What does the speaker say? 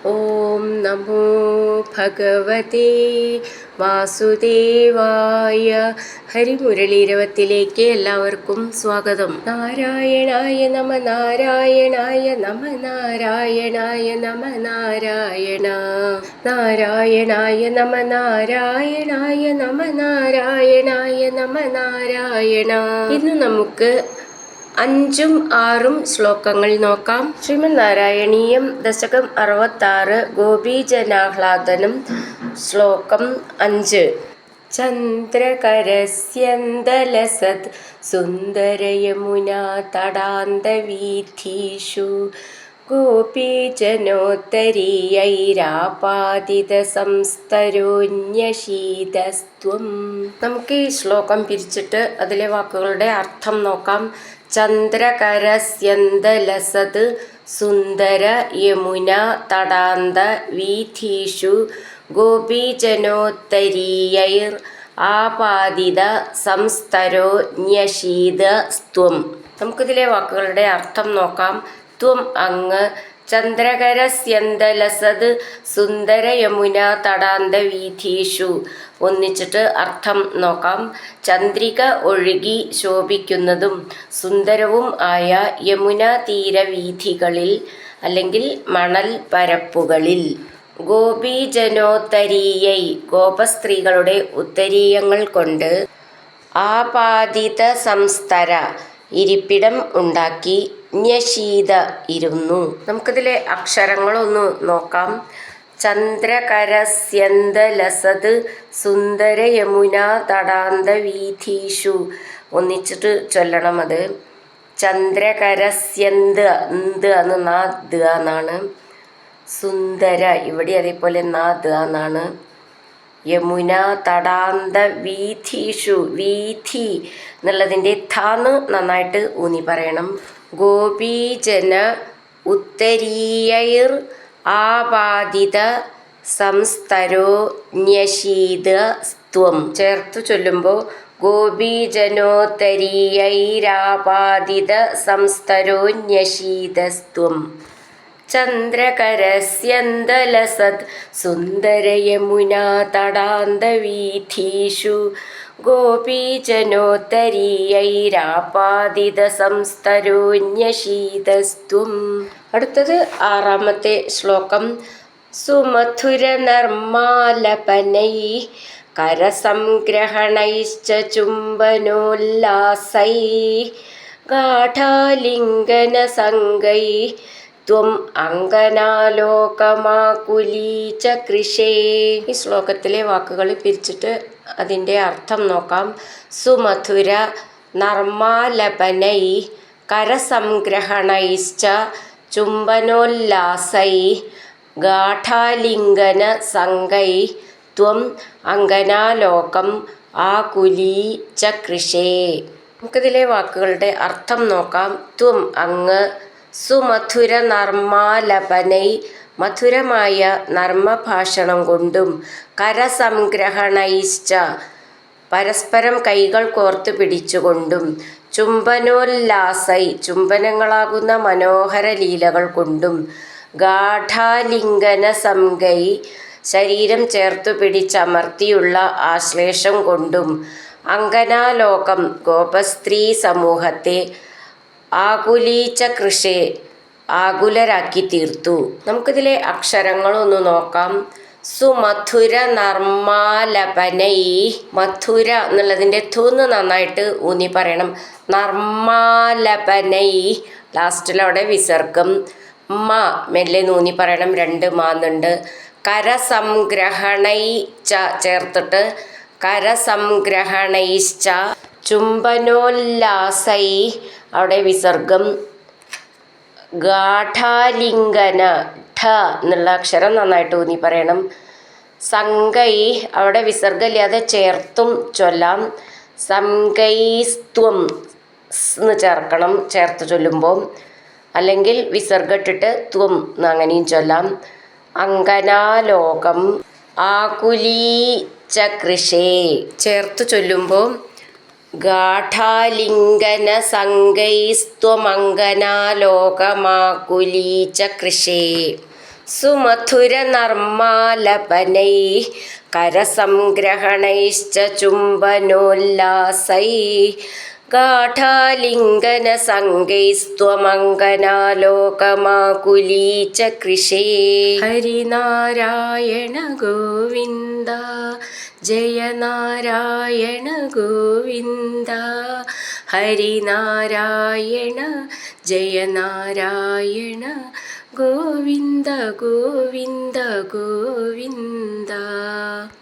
ഓം നമോ ഭഗവതേ വാസുദേവായ. ഹരിമുരളീരവത്തിലേക്ക് എല്ലാവർക്കും സ്വാഗതം. നാരായണായ നമ നാരായണായ നമ നാരായണായ നമ നാരായണ നാരായണായ നമ നാരായണായ നമ നാരായണായ നമ നാരായണ. ഇന്ന് നമുക്ക് 5ഉം 6ഉം ശ്ലോകങ്ങൾ നോക്കാം. ശ്രീമദ് നാരായണീയം ദശകം 66 ഗോപീജനാഹ്ലാദനം. ശ്ലോകം 5. ചന്ദ്രകരസ്യന്തലസത് സുന്ദരയമുനാ തടാന്തവീഥീഷു ഗോപീജനോത്തരീയൈരാപാദിത സംസ്തരോന്യശീതസ്ത്വം. നമുക്ക് ഈ ശ്ലോകം പിരിച്ചിട്ട് അതിലെ വാക്കുകളുടെ അർത്ഥം നോക്കാം. ചന്ദ്രകരസ്യന്തലസത് സുന്ദര യമുന തടാന്ത വീഥീഷു ഗോപീജനോത്തരീയൈർ ആപാദിത സംസ്തരോ ന്യശീത സ്ത്വം. നമുക്കിതിലെ വാക്കുകളുടെ അർത്ഥം നോക്കാം. ത്വം അങ്ങ്, ചന്ദ്രകരസ്യന്തലസത് സുന്ദര യമുന തടാന്ത വീഥീഷു. ഒന്നിച്ചിട്ട് അർത്ഥം നോക്കാം. ചന്ദ്രിക ഒഴുകി ശോഭിക്കുന്നതും സുന്ദരവും ആയ യമുന തീരവീഥികളിൽ അല്ലെങ്കിൽ മണൽ പരപ്പുകളിൽ. ഗോപീജനോത്തരീയൈ ഗോപസ്ത്രീകളുടെ ഉത്തരീയങ്ങൾ കൊണ്ട്. ആപാദിത സംസ്തര ഇരിപ്പിടം ഉണ്ടാക്കി. ന്യശീത ഇരുന്നു. നമുക്കിതിലെ അക്ഷരങ്ങളൊന്ന് നോക്കാം. ചന്ദ്രകരസ്യന്തലസത് സുന്ദര യമുന തടാന്ത വീഥീഷു. ഒന്നിച്ചിട്ട് ചൊല്ലണം. അത് ചന്ദ്രകരസ്യന്ത് എന്ന് നാ ദ എന്നാണ്. സുന്ദര ഇവിടെ അതേപോലെ നാ ദ എന്നാണ്. യമുന തടാന്ത വീഥീഷു. വീഥി എന്നുള്ളതിൻ്റെ ഥാന്ന് നന്നായിട്ട് ഊന്നി പറയണം. ഗോപീജന ഉത്തരീയൈർ ആപാദിത സംസ്തരോ ന്യശീത സ്ത്വം. ചേർത്ത് ചൊല്ലുമ്പോൾ ഗോപീജനോത്തരീയൈരാപാദിത സംസ്തരോ ന്യശീത സ്ത്വം. ചന്ദ്രകരസ്യന്തലസത് സുന്ദരയമുനാ തടാന്ത വീഥീഷു ഗോപീജനോത്തരീയൈരാപാദിത സംസ്തരോ ന്യശീതസ്ത്വം. അടുത്തത് 6ാമത്തെ ശ്ലോകം. സുമധുര നർമാലപനൈ കരസംഗ്രഹണൈശ്ച ചുംബനോല്ലാസൈ ഗാഠാലിംഗന സംഗൈ ത്വം അങ്കനാലോകമാകുലീച കൃഷേ. ഈ ശ്ലോകത്തിലെ വാക്കുകൾ പിരിച്ചിട്ട് അതിൻ്റെ അർത്ഥം നോക്കാം. സുമധുര നർമാലപനൈ കരസംഗ്രഹണൈശ്ച ചുംബനോല്ലാസൈ ഗാഠാലിംഗന സംഗൈ ത്വം അങ്കനാലോകം ആകുലീച കൃഷേ. നമുക്കിതിലെ വാക്കുകളുടെ അർത്ഥം നോക്കാം. ത്വം അങ്ങ്, സുമധുര നർമാലപനൈ മധുരമായ നർമ്മഭാഷണം കൊണ്ടും, കരസംഗ്രഹണൈശ്ച പരസ്പരം കൈകൾ കോർത്തു പിടിച്ചുകൊണ്ടും, ചുംബനോല്ലാസൈ ചുംബനങ്ങളാകുന്ന മനോഹര ലീലകൾ കൊണ്ടും, ഗാഠാലിംഗന സംഗൈ ശരീരം ചേർത്തു പിടിച്ചമർത്തിയുള്ള ആശ്ലേഷം കൊണ്ടും, അങ്കനാലോകം ഗോപസ്ത്രീ സമൂഹത്തെ, ആകുലീച്ച കൃഷേ ആകുലരാക്കി തീർത്തു. നമുക്കിതിലെ അക്ഷരങ്ങളൊന്ന് നോക്കാം. സുമധുര നർമാലപനൈ. മധുര എന്നുള്ളതിൻ്റെ തൂന്ന് നന്നായിട്ട് ഊന്നി പറയണം. നർമാലപനൈ ലാസ്റ്റിലവിടെ വിസർഗം. മ മെല്ലെ നൂന്നി പറയണം. 2 മാന്നുണ്ട്. കരസംഗ്രഹണൈ ച ചേർത്തിട്ട് കരസംഗ്രഹണൈശ്ച. ചുംബനോല്ലാസൈ അവിടെ വിസർഗം. ഗാഠാലിംഗന ഠ എന്നുള്ള അക്ഷരം നന്നായിട്ട് ഊന്നി പറയണം. സംഗൈ അവിടെ വിസർഗമില്ലാതെ ചേർത്തും ചൊല്ലാം. സംഗൈസ്ത്വം എന്ന് ചേർക്കണം ചേർത്ത് ചൊല്ലുമ്പോൾ. അല്ലെങ്കിൽ വിസർഗിട്ടിട്ട് ത്വം എന്ന് അങ്ങനെയും ചൊല്ലാം. അങ്കനാലോകം ആകുലീച്ച കൃഷേ ചേർത്ത് ചൊല്ലുമ്പോൾ ഗാഠാലിംഗന സംഗൈസ്ത്വമങ്കനാലോകമാകുലീച്ച കൃഷേ. സുമധുരനർമാലപനൈः करसंग्रहणैश्च चुम्बनोल्लासैः गाढालिङ्गनसङ्गैस्त्वमङ्गनालोकमाकुली च कृशे हरिनारायण गोविन्द जय नारायण गोविन्द हरिनारायण जय नारायण गोविन्द गोविन्द गोविन्द